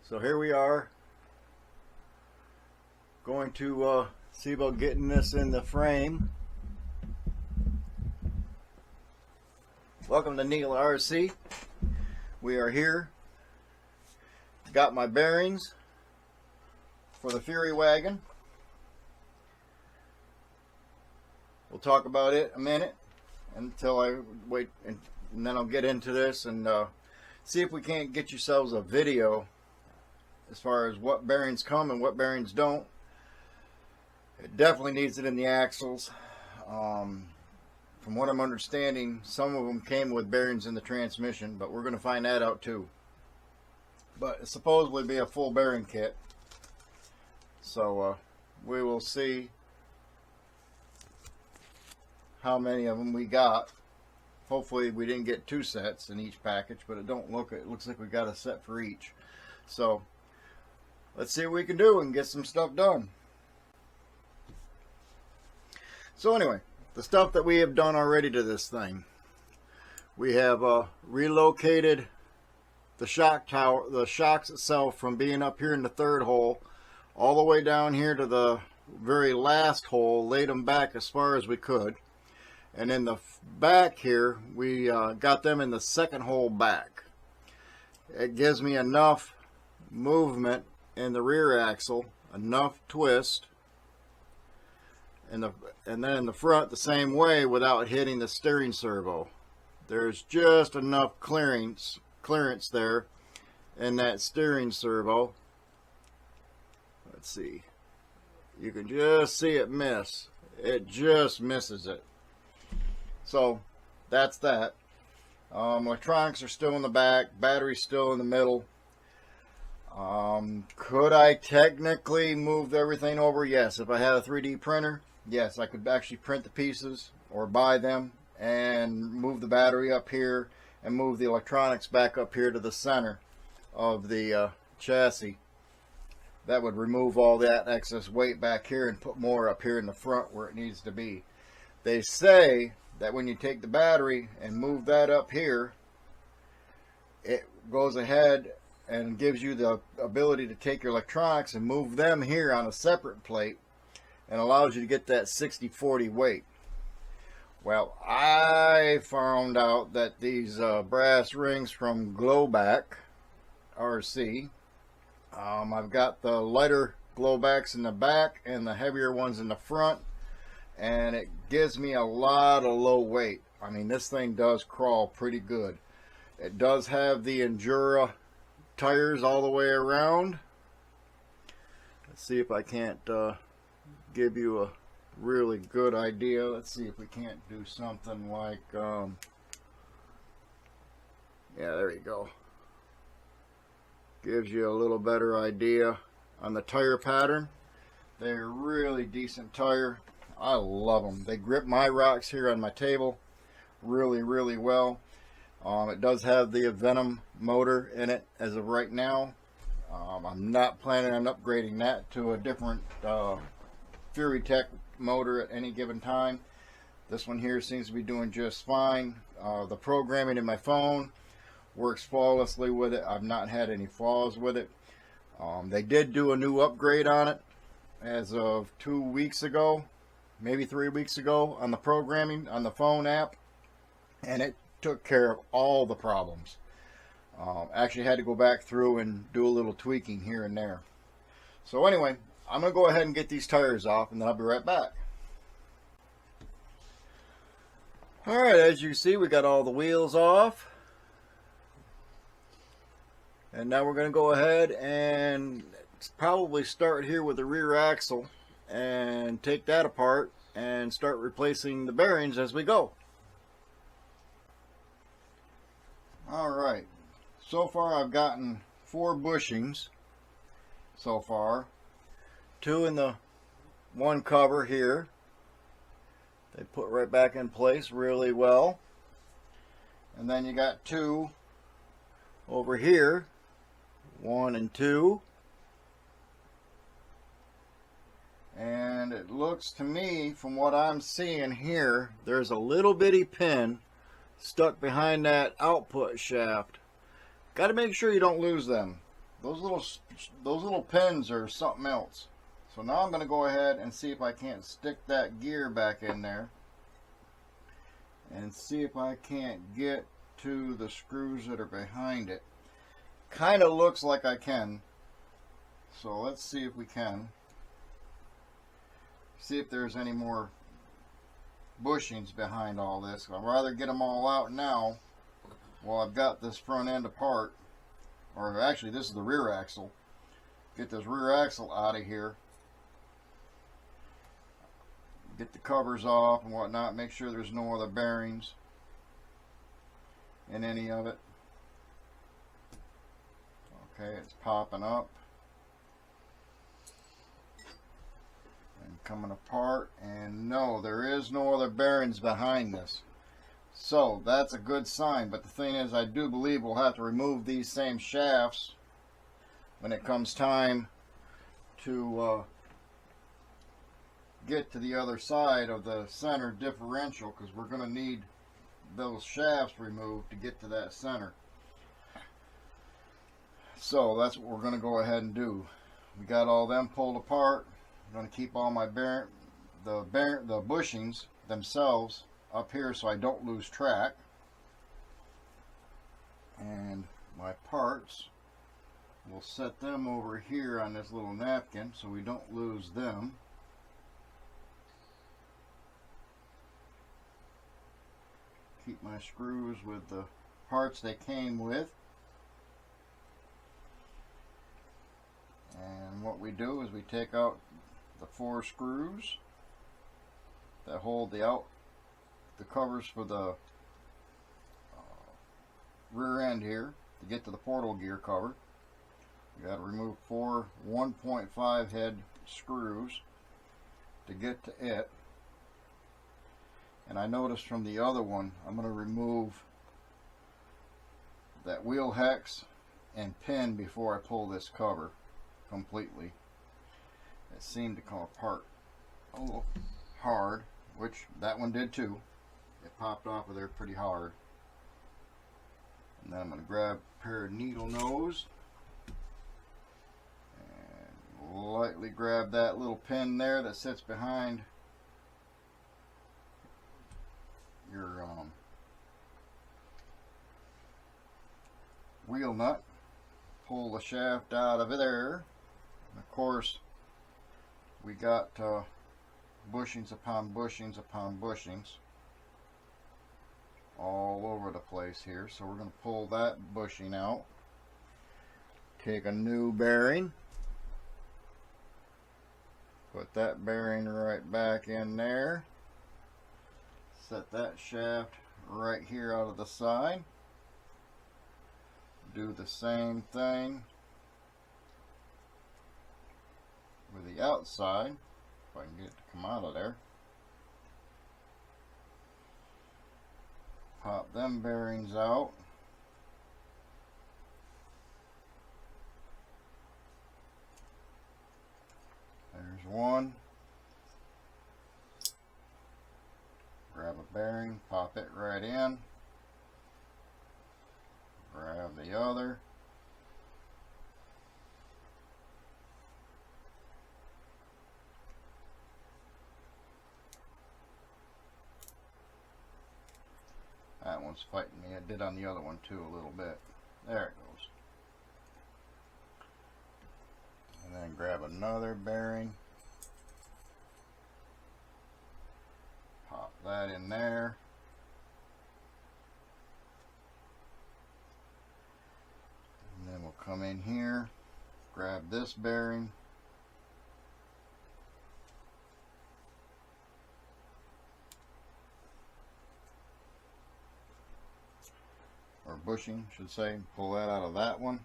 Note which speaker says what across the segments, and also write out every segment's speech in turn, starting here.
Speaker 1: So here we are, going to see about getting this in the frame. Welcome to Neil RC. We are here. Got my bearings for the Fury wagon. We'll talk about it a minute until I wait, and then I'll get into this and see if we can't get yourselves a video as far as what bearings come and what bearings don't. It definitely needs it in the axles. From what I'm understanding, some of them came with bearings in the transmission, but we're going to find that out too. But it's supposedly be a full bearing kit, so we will see how many of them we got. Hopefully we didn't get 2 sets in each package, but it looks like we got a set for each. So let's see what we can do and get some stuff done. So anyway, the stuff that we have done already to this thing, we have relocated the shock tower, the shocks itself, from being up here in the 3rd hole all the way down here to the very last hole, laid them back as far as we could. And in the back here, we got them in the 2nd hole back. It gives me enough movement in the rear axle, enough twist, and then in the front the same way without hitting the steering servo. There's just enough clearance there in that steering servo. Let's see, you can just see it miss. It just misses it. So that's that. Electronics are still in the back, battery's still in the middle. Could I technically move everything over? Yes. If I had a 3D printer, yes, I could actually print the pieces or buy them and move the battery up here and move the electronics back up here to the center of the chassis. That would remove all that excess weight back here and put more up here in the front where it needs to be. They say that when you take the battery and move that up here, it goes ahead and gives you the ability to take your electronics and move them here on a separate plate, and allows you to get that 60-40 weight. Well, I found out that these brass rings from Glowback RC, I've got the lighter glowbacks in the back and the heavier ones in the front, and it gives me a lot of low weight. I mean, this thing does crawl pretty good. It does have the Endura tires all the way around. Let's see if I can't give you a really good idea. Let's see if we can't do something like yeah, there you go. Gives you a little better idea on the tire pattern. They're really decent tire. I love them. They grip my rocks here on my table really, really well. It does have the Venom motor in it as of right now. I'm not planning on upgrading that to a different Fury Tech motor at any given time. This one here seems to be doing just fine. The programming in my phone works flawlessly with it. I've not had any flaws with it. They did do a new upgrade on it as of 2 weeks ago, maybe 3 weeks ago, on the programming on the phone app, and it took care of all the problems. Actually had to go back through and do a little tweaking here and there. So anyway, I'm going to go ahead and get these tires off, and then I'll be right back. Alright, as you see, we got all the wheels off. And now we're going to go ahead and probably start here with the rear axle and take that apart and start replacing the bearings as we go. Alright, so far I've gotten 4 bushings so far. 2 in the one cover here. They put right back in place really well. And then you got 2 over here. 1 and 2. And it looks to me, from what I'm seeing here, there's a little bitty pin stuck behind that output shaft. Got to make sure you don't lose them. those little pins are something else. So now I'm going to go ahead and see if I can't stick that gear back in there and see if I can't get to the screws that are behind it. Kind of looks like I can. So let's see if we can. See if there's any more bushings behind all this. I'd rather get them all out now while I've got this front end apart. Or actually, this is the rear axle. Get this rear axle out of here. Get the covers off and whatnot. Make sure there's no other bearings in any of it. Okay, it's popping up and coming apart, and no, there is no other bearings behind this. So that's a good sign, but the thing is, I do believe we'll have to remove these same shafts when it comes time to get to the other side of the center differential, because we're going to need those shafts removed to get to that center. So that's what we're going to go ahead and do. We got all them pulled apart. I'm going to keep all my the bushings themselves up here so I don't lose track. And my parts, we'll set them over here on this little napkin so we don't lose them. Keep my screws with the parts they came with. And what we do is we take out the 4 screws that hold the covers for the rear end here to get to the portal gear cover. You got to remove 4 1.5 head screws to get to it. And I noticed from the other one, I'm going to remove that wheel hex and pin before I pull this cover completely. It seemed to come apart a little hard, which that one did too. It popped off of there pretty hard. And then I'm going to grab a pair of needle nose and lightly grab that little pin there that sits behind your wheel nut. Pull the shaft out of there. And of course, we got bushings upon bushings upon bushings all over the place here. So we're going to pull that bushing out. Take a new bearing. Put that bearing right back in there. Set that shaft right here out of the side. Do the same thing with the outside, if I can get it to come out of there. Pop them bearings out. There's one. Grab a bearing, pop it right in. Grab the other. That one's fighting me. It did on the other one too a little bit. There it goes. And then grab another bearing. Pop that in there. And then we'll come in here, grab this bearing. Or bushing, should say. Pull that out of that one.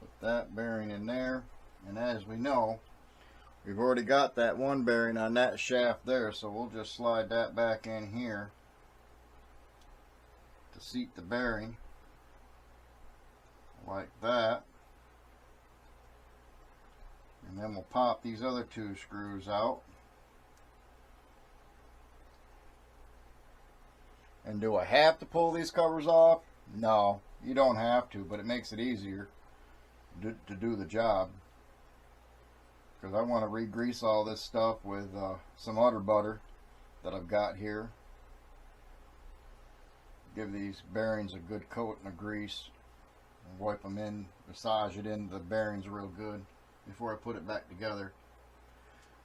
Speaker 1: Put that bearing in there. And as we know, we've already got that one bearing on that shaft there, so we'll just slide that back in here to seat the bearing like that. And then we'll pop these other 2 screws out. And do I have to pull these covers off? No, You don't have to, but it makes it easier to do the job. Because I want to re-grease all this stuff with some udder butter that I've got here. Give these bearings a good coat and a grease. And wipe them in, massage it into the bearings real good before I put it back together.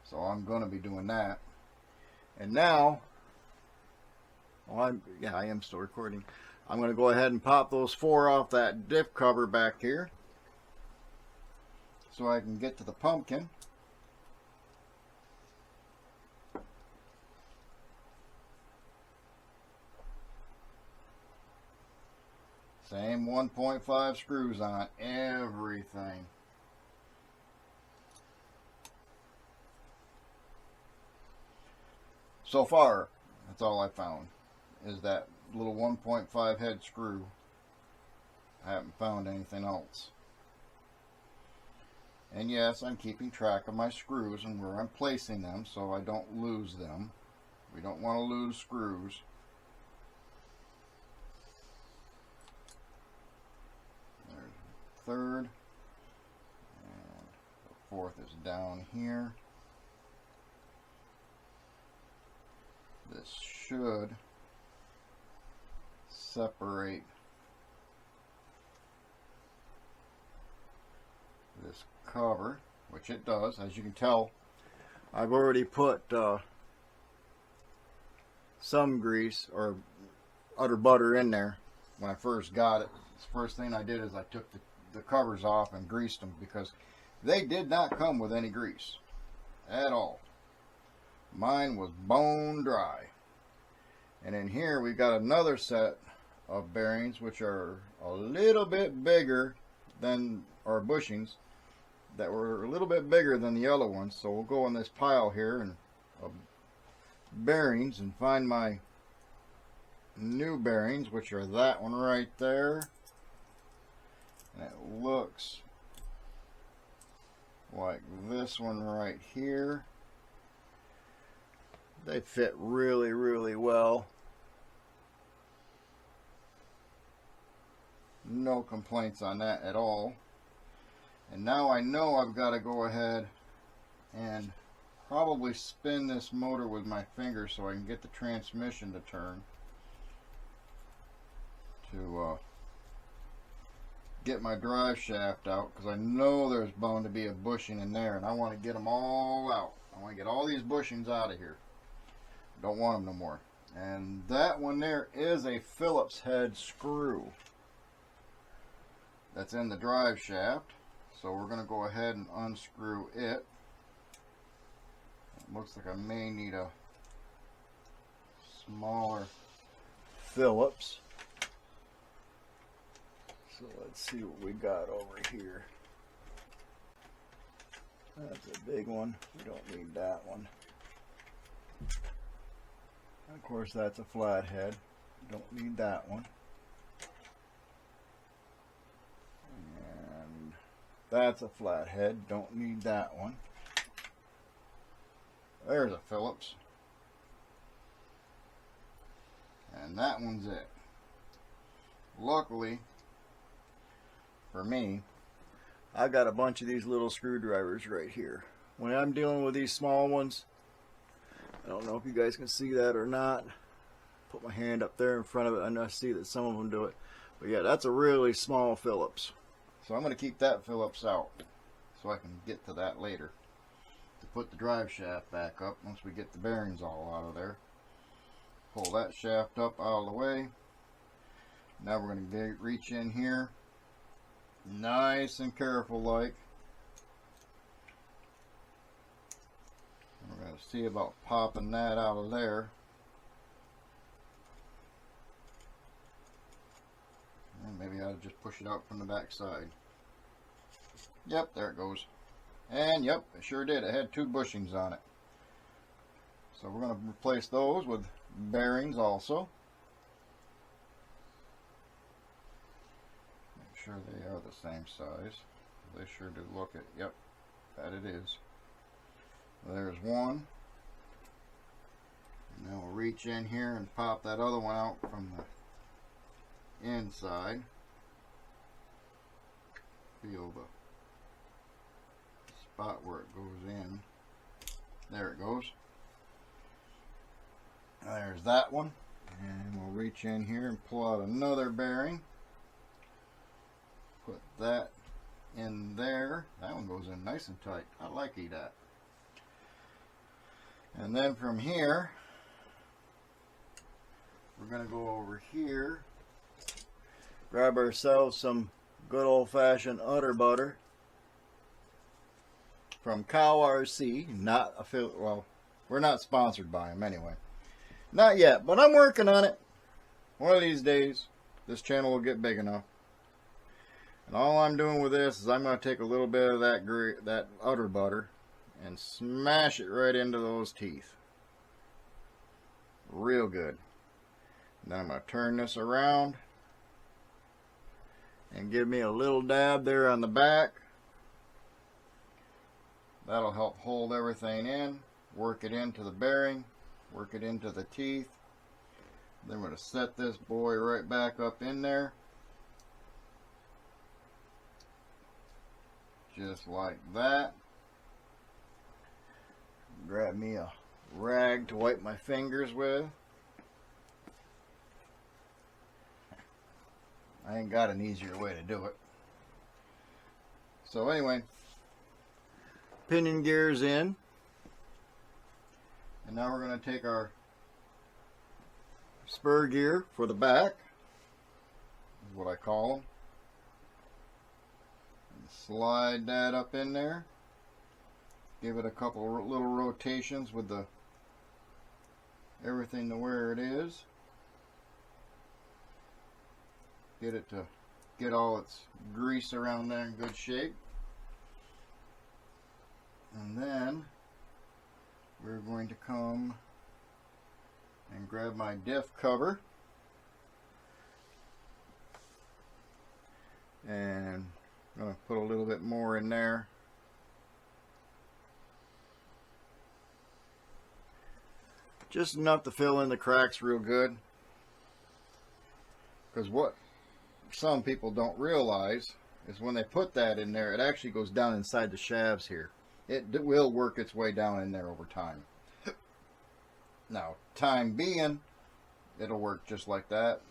Speaker 1: So I'm going to be doing that. And now, I am still recording. I'm going to go ahead and pop those 4 off that diff cover back here so I can get to the pumpkin. Same 1.5 screws on everything. So far, that's all I found, is that little 1.5 head screw. I haven't found anything else. And yes, I'm keeping track of my screws and where I'm placing them so I don't lose them. We don't want to lose screws. There's the 3rd. And the 4th is down here. This should separate this cover, which it does. As you can tell, I've already put some grease or udder butter in there when I first got it. The first thing I did is I took the covers off and greased them because they did not come with any grease at all. Mine was bone dry. And in here we've got another set of bearings which are a little bit bigger than our bushings, that were a little bit bigger than the other ones. So we'll go in this pile here and bearings and find my new bearings, which are that one right there. And it looks like this one right here. They fit really, really well. No complaints on that at all. And now I know I've got to go ahead and probably spin this motor with my finger so I can get the transmission to turn, to get my drive shaft out, because I know there's bound to be a bushing in there and I want to get them all out. I want to get all these bushings out of here. Don't want them no more. And that one there is a Phillips head screw that's in the drive shaft. So we're going to go ahead and unscrew it. It looks like I may need a smaller Phillips. So let's see what we got over here. That's a big one. We don't need that one. Of course, that's a flathead. Don't need that one. And that's a flathead. Don't need that one. There's a Phillips. And that one's it. Luckily, for me, I got a bunch of these little screwdrivers right here. When I'm dealing with these small ones, I don't know if you guys can see that or not. Put my hand up there in front of it and I see that some of them do it. But yeah, that's a really small Phillips. So I'm going to keep that Phillips out so I can get to that later. To put the drive shaft back up once we get the bearings all out of there. Pull that shaft up out of the way. Now we're going to reach in here. Nice and careful like. We're going to see about popping that out of there. And maybe I'll just push it out from the back side. Yep, there it goes. And yep, it sure did. It had 2 bushings on it. So we're going to replace those with bearings also. Make sure they are the same size. They sure do look it. Yep, that it is. There's one. And then we'll reach in here and pop that other one out from the inside. feel the spot where it goes in. There it goes. There's that one. And we'll reach in here and pull out another bearing. Put that in there. That one goes in nice and tight. I like that. And then from here, we're going to go over here, grab ourselves some good old-fashioned udder butter from Cow RC. Not affiliate. Well, we're not sponsored by them anyway. Not yet, but I'm working on it. One of these days, this channel will get big enough. And all I'm doing with this is I'm going to take a little bit of that udder butter and smash it right into those teeth. Real good. And then I'm going to turn this around and give me a little dab there on the back. That'll help hold everything in, work it into the bearing, work it into the teeth. Then we're going to set this boy right back up in there. Just like that. Grab me a rag to wipe my fingers with. I ain't got an easier way to do it. So anyway, pinion gears in. And now we're going to take our spur gear for the back, is what I call them. And slide that up in there. Give it a couple little rotations with the everything to where it is. Get it to get all its grease around there in good shape. And then we're going to come and grab my diff cover and I'm going to put a little bit more in there. Just enough to fill in the cracks real good. Because what some people don't realize is when they put that in there, it actually goes down inside the shafts here. It will work its way down in there over time. Now, time being, it'll work just like that.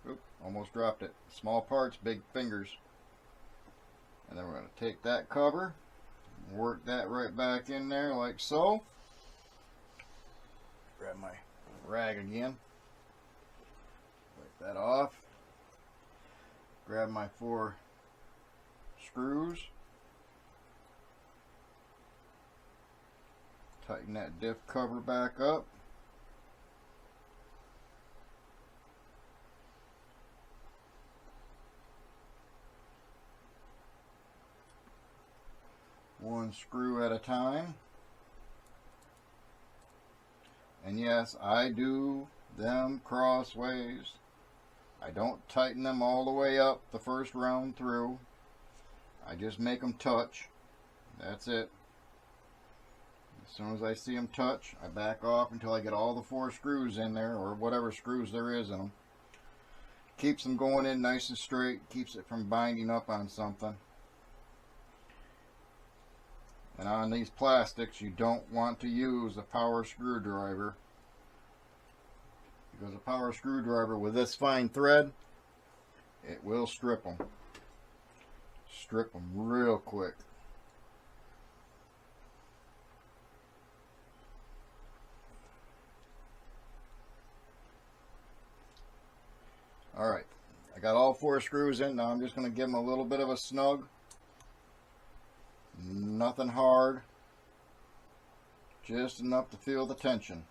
Speaker 1: Oop, almost dropped it. Small parts, big fingers. And then we're going to take that cover, work that right back in there like so. Grab my rag again. Wipe that off. Grab my 4 screws. Tighten that diff cover back up. One screw at a time. And yes, I do them crossways. I don't tighten them all the way up the first round through. I just make them touch. That's it. As soon as I see them touch, I back off until I get all the 4 screws in there, or whatever screws there is in them. Keeps them going in nice and straight, keeps it from binding up on something. And on these plastics, you don't want to use a power screwdriver, because a power screwdriver with this fine thread, it will strip them. Strip them real quick. Alright, I got all 4 screws in. Now I'm just going to give them a little bit of a snug. Nothing hard. Just enough to feel the tension.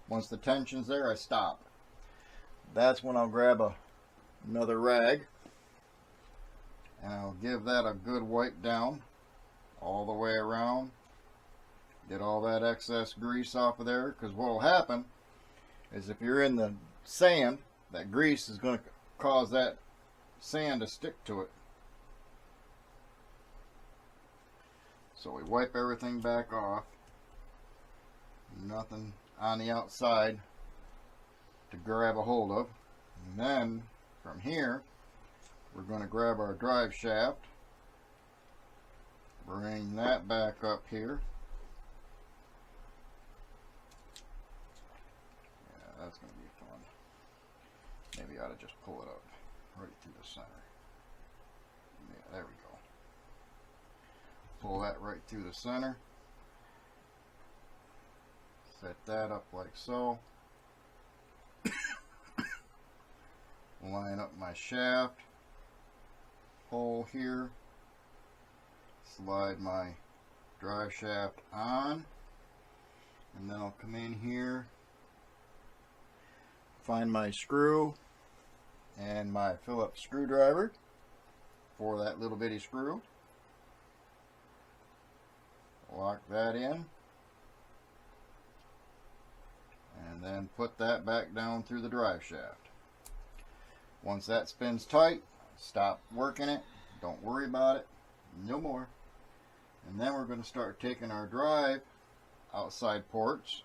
Speaker 1: Once the tension's there, I stop. That's when I'll grab another rag and I'll give that a good wipe down all the way around. Get all that excess grease off of there, because what will happen is if you're in the sand, that grease is going to cause that sand to stick to it. So we wipe everything back off. Nothing on the outside to grab a hold of. And then from here, we're going to grab our drive shaft, bring that back up here. Yeah, that's going to be fun. Maybe I ought to just pull it up right through the center. Yeah, there we go. Pull that right through the center. Set that up like so. Line up my shaft hole here. Slide my drive shaft on. And then I'll come in here, find my screw and my Phillips screwdriver for that little bitty screw. Lock that in. And then put that back down through the drive shaft. Once that spins tight, stop working it. Don't worry about it. No more. And then we're going to start taking our drive outside ports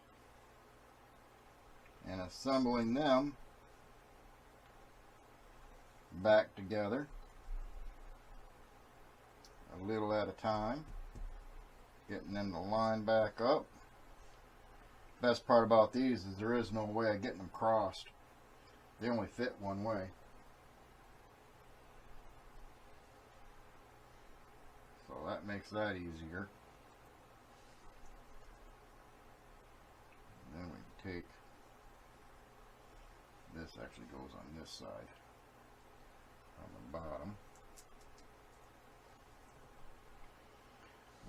Speaker 1: and assembling them back together a little at a time, getting them to line back up. Best part about these is there is no way of getting them crossed. They only fit one way. So that makes that easier. And then we take, this actually goes on this side, on the bottom.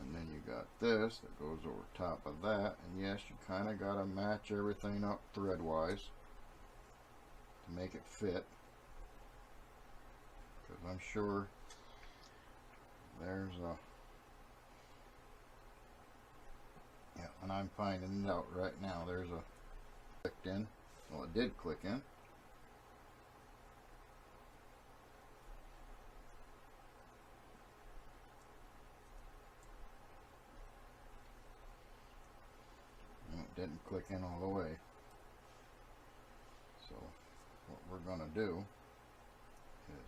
Speaker 1: And then you got this that goes over top of that. And yes, you kind of got to match everything up thread-wise to make it fit. Because I'm sure there's a, yeah, and I'm finding it out right now. There's a clicked in. Well, it did click in. Didn't click in all the way. So what we're going to do is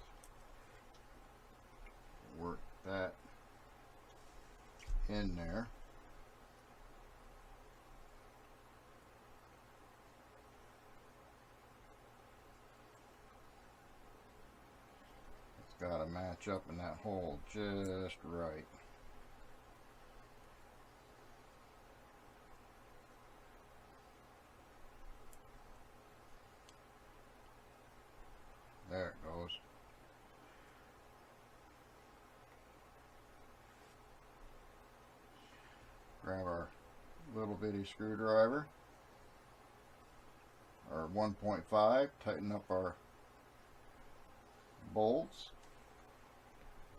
Speaker 1: work that in there. It's got to match up in that hole just right. There it goes. Grab our little bitty screwdriver, our 1.5, tighten up our bolts,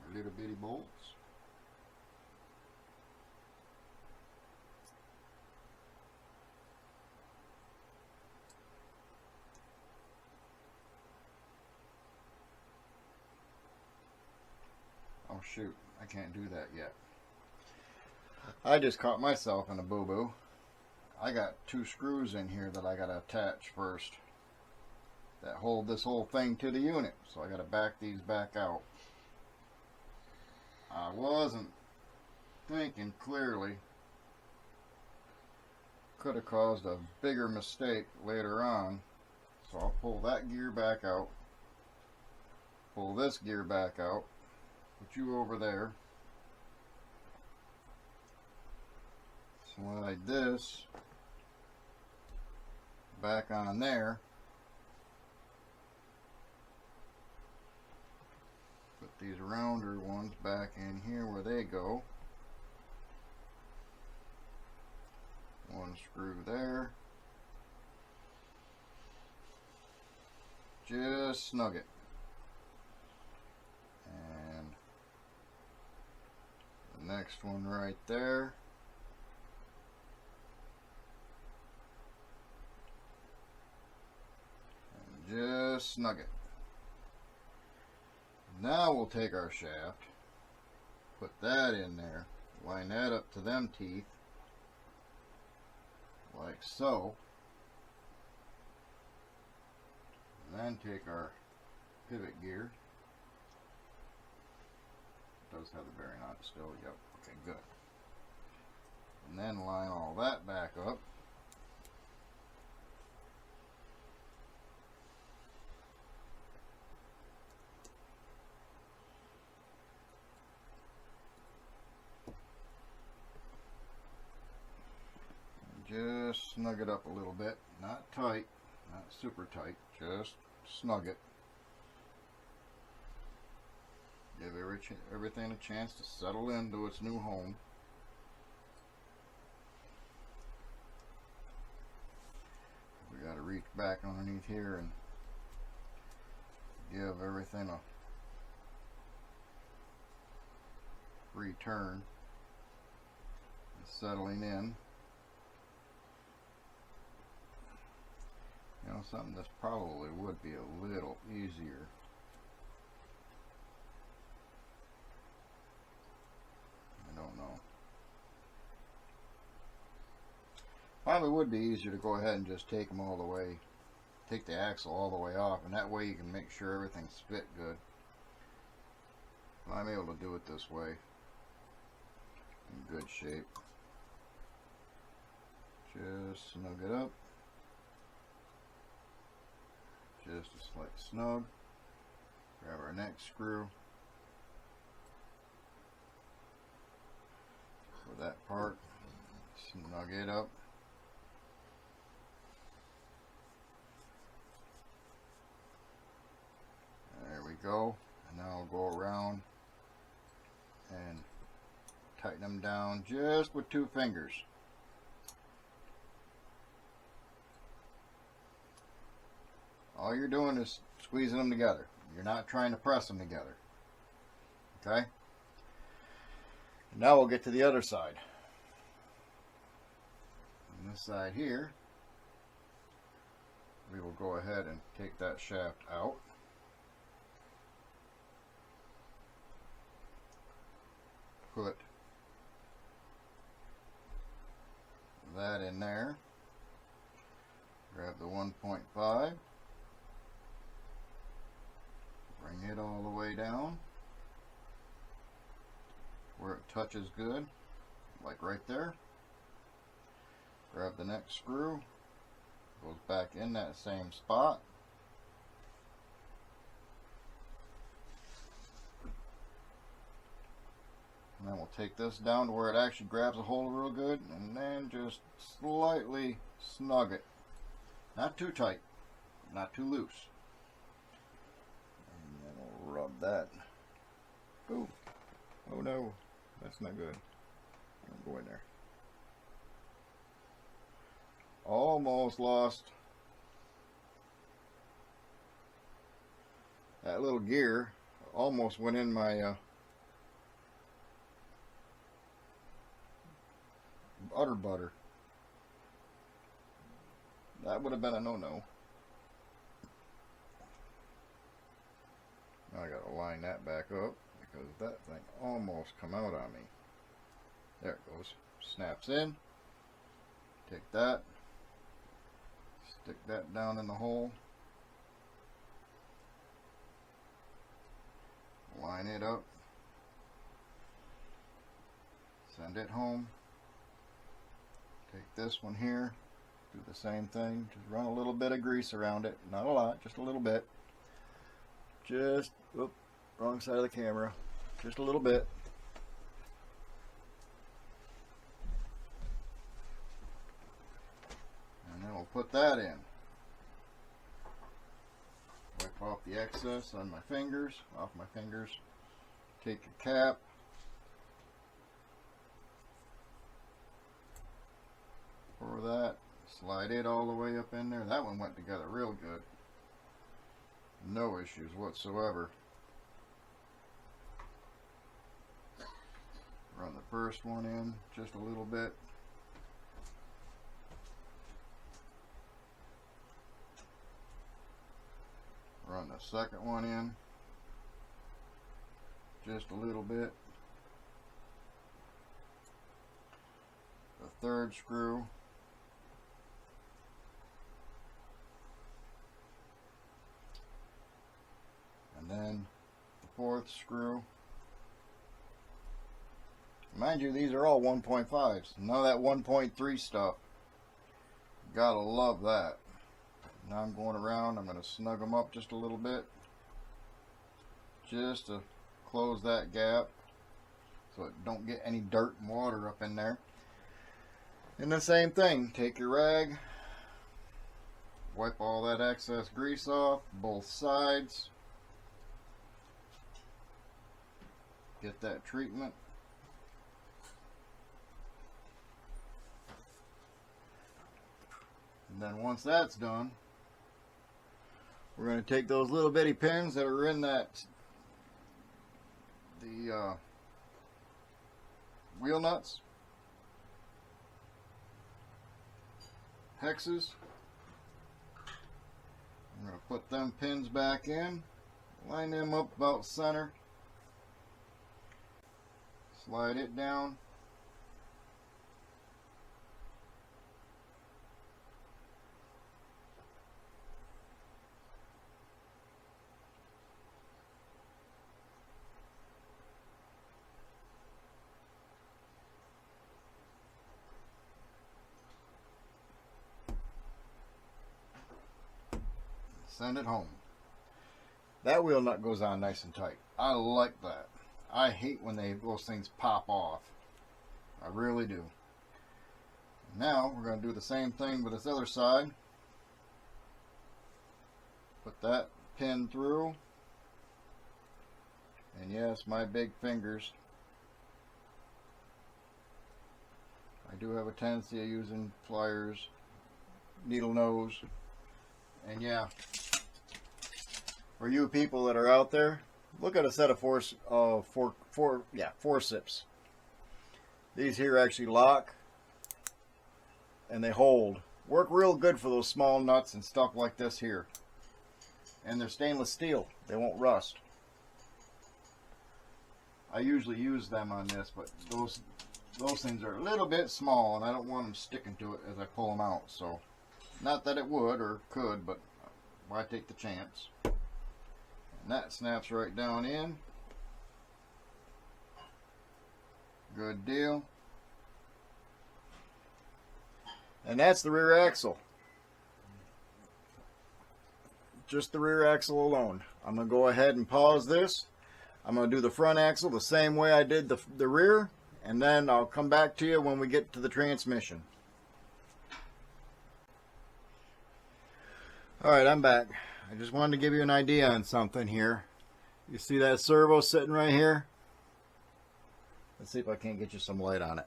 Speaker 1: our little bitty bolts. Oh shoot, I can't do that yet. I just caught myself in a boo-boo. I got two screws in here that I gotta attach first that hold this whole thing to the unit. So I gotta back these back out. I wasn't thinking clearly. Could have caused a bigger mistake later on. So I'll pull that gear back out. Pull this gear back out. Put you over there. Slide this back on there. Put these rounder ones back in here where they go. One screw there. Just snug it. And the next one right there. And just snug it. Now we'll take our shaft, put that in there, line that up to them teeth, like so. And then take our pivot gear, does have the bearing on it still. Yep. Okay, good. And then line all that back up. Just snug it up a little bit, not tight, not super tight, just snug it. Give everything a chance to settle into its new home. We got to reach back underneath here and give everything a free turn. Settling in. You know, something that's probably would be a little easier. I don't know. Probably would be easier to go ahead and just take them all the way, take the axle all the way off, and that way you can make sure everything's fit good. I'm able to do it this way in good shape. Just snug it up. Just a slight snug. Grab our next screw for that part. Snug it up. There we go. And now I'll go around and tighten them down just with 2 fingers. All you're doing is squeezing them together. You're not trying to press them together. Okay? Now we'll get to the other side. On this side here, we will go ahead and take that shaft out. Put that in there. Grab the 1.5. Bring it all the way down where it touches good, like right there. Grab the next screw, goes back in that same spot. And then we'll take this down to where it actually grabs a hold real good, and then just slightly snug it. Not too tight, not too loose. Rub that. Ooh. Oh no, that's not good. Don't go in there. Almost lost that little gear. Almost went in my butter. That would have been a no-no. Now I gotta line that back up because that thing almost come out on me. There it goes. Snaps in. Take that. Stick that down in the hole. Line it up. Send it home. Take this one here. Do the same thing. Just run a little bit of grease around it. Not a lot, just a little bit. Just, oop, wrong side of the camera. Just a little bit. And then we'll put that in. Wipe off the excess on my fingers, off my fingers. Take your cap. Pour that. Slide it all the way up in there. That one went together real good. No issues whatsoever. Run the first one in just a little bit. Run the second one in just a little bit. The third screw. And then the fourth screw. Mind you, these are all 1.5s. None of that 1.3 stuff. Gotta love that. Now I'm going around. I'm going to snug them up just a little bit, just to close that gap so it don't get any dirt and water up in there. And the same thing, take your rag, wipe all that excess grease off both sides, get that treatment. And then once that's done, we're going to take those little bitty pins that are in the wheel nuts, hexes. I'm going to put them pins back in, line them up about center, slide it down. Send it home. That wheel nut goes on nice and tight. I like that. I hate when those things pop off. I really do. Now we're going to do the same thing with this other side. Put that pin through. And yes, my big fingers. I do have a tendency of using pliers, needle nose. And yeah, for you people that are out there, look at a set of forceps. These here actually lock and they hold. Work real good for those small nuts and stuff like this here. And they're stainless steel. They won't rust. I usually use them on this, but those things are a little bit small and I don't want them sticking to it as I pull them out. So. Not that it would or could, but why take the chance? And that snaps right down in. Good deal. And that's the rear axle. Just the rear axle alone. I'm going to go ahead and pause this. I'm going to do the front axle the same way I did the rear, and then I'll come back to you when we get to the transmission. Alright, I'm back. I just wanted to give you an idea on something here. You see that servo sitting right here? Let's see if I can't get you some light on it.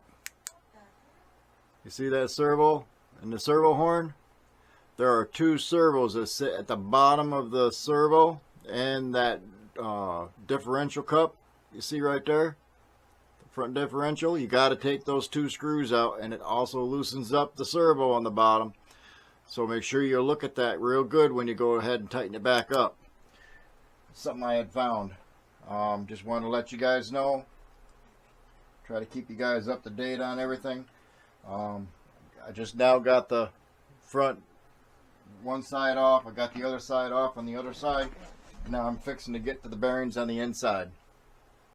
Speaker 1: You see that servo and the servo horn? There are two servos that sit at the bottom of the servo and that differential cup. You see right there? The front differential. You got to take those two screws out, and it also loosens up the servo on the bottom. So make sure you look at that real good when you go ahead and tighten it back up. Something I had found. Just wanted to let you guys know. Try to keep you guys up to date on everything. I just now got the front one side off. I got the other side off on the other side. Now I'm fixing to get to the bearings on the inside.